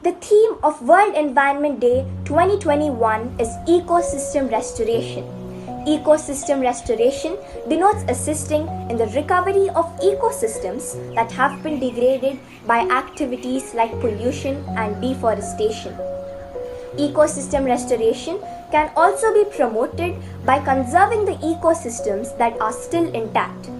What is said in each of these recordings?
The theme of World Environment Day 2021 is ecosystem restoration. Ecosystem restoration denotes assisting in the recovery of ecosystems that have been degraded by activities like pollution and deforestation. Ecosystem restoration can also be promoted by conserving the ecosystems that are still intact.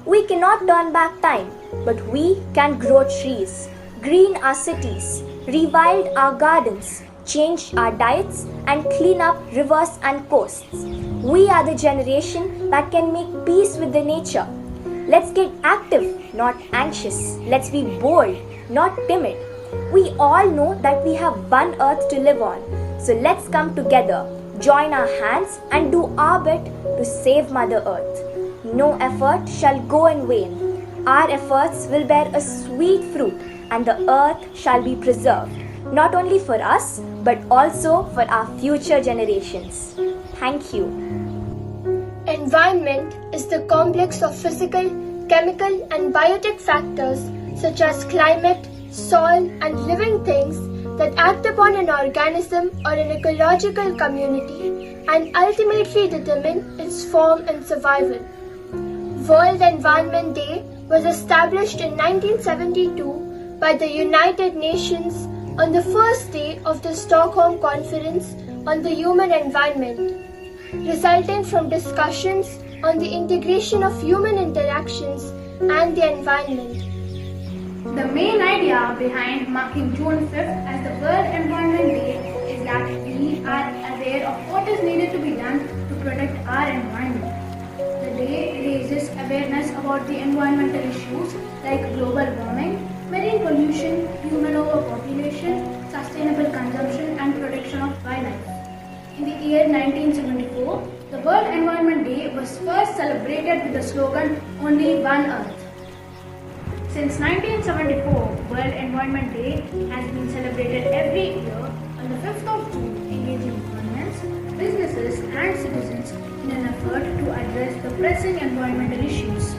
We cannot turn back time, but we can grow trees, green our cities, rewild our gardens, change our diets, and clean up rivers and coasts. We are the generation that can make peace with the nature. Let's get active, not anxious. Let's be bold, not timid. We all know that we have one earth to live on. So let's come together, join our hands, and do our bit to save Mother Earth. No effort shall go in vain. Our efforts will bear a sweet fruit, and the earth shall be preserved, not only for us, but also for our future generations. Thank you. Environment is the complex of physical, chemical, and biotic factors such as climate, soil, and living things that act upon an organism or an ecological community and ultimately determine its form and survival. World Environment Day was established in 1972 by the United Nations on the first day of the Stockholm Conference on the Human Environment, resulting from discussions on the integration of human interactions and the environment. The main idea behind marking June 5th as the World Environment Day is that we are aware of what is needed to be done to protect our environment. The day raises awareness about the environmental issues like global warming, marine pollution, human overpopulation, sustainable consumption, and protection of wildlife. In the year 1974, the World Environment Day was first celebrated with the slogan, "Only One Earth." Since 1974, World Environment Day has been celebrated every year on the 5th of June, engaging governments, businesses, and citizens in an effort to address the pressing environmental issues.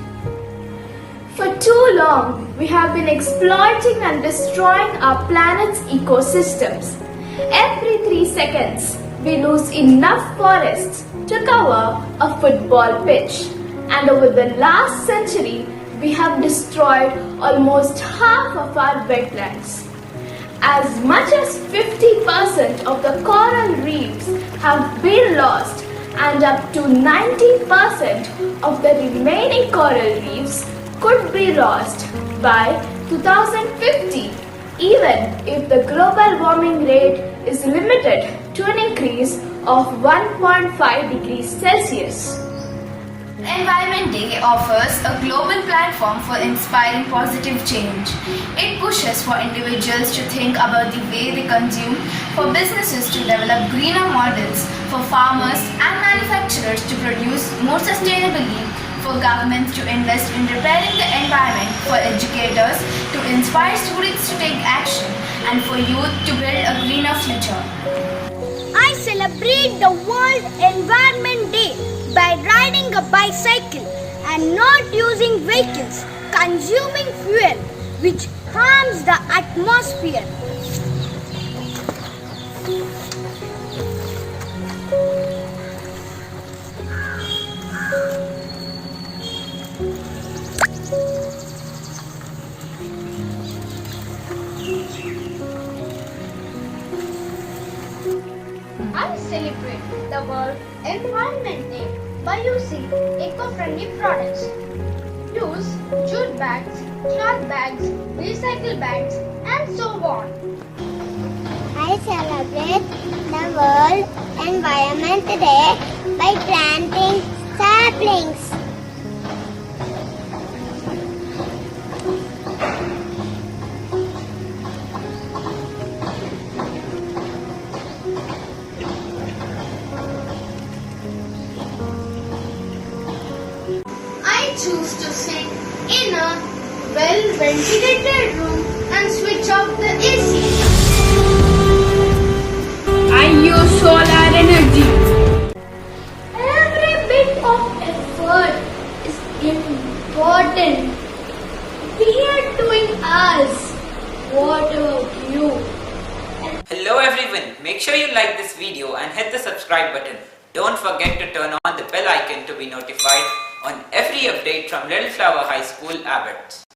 For too long, we have been exploiting and destroying our planet's ecosystems. Every 3 seconds, we lose enough forests to cover a football pitch. And over the last century, we have destroyed almost half of our wetlands. As much as 50% of the coral reefs have been lost, and up to 90% of the remaining coral reefs could be lost by 2050, even if the global warming rate is limited to an increase of 1.5 degrees Celsius. Environment Day offers a global platform for inspiring positive change. It pushes for individuals to think about the way they consume, for businesses to develop greener models, for farmers and manufacturers to produce more sustainably, for governments to invest in repairing the environment, for educators to inspire students to take action, and for youth to build a greener future. I celebrate the World Environment Day by riding a bicycle and not using vehicles consuming fuel which harms the atmosphere. I celebrate the World Environment Day by using eco-friendly products. Use jute bags, cloth bags, recycle bags, and so on. I celebrate the World Environment Day by planting saplings. I choose to sit in a well-ventilated room and switch off the AC. I use solar energy. Every bit of effort is important. We are doing us. What about you? Make sure you like this video and hit the subscribe button. Don't forget to turn on the bell icon to be notified on every update from Little Flower High School, Abbott.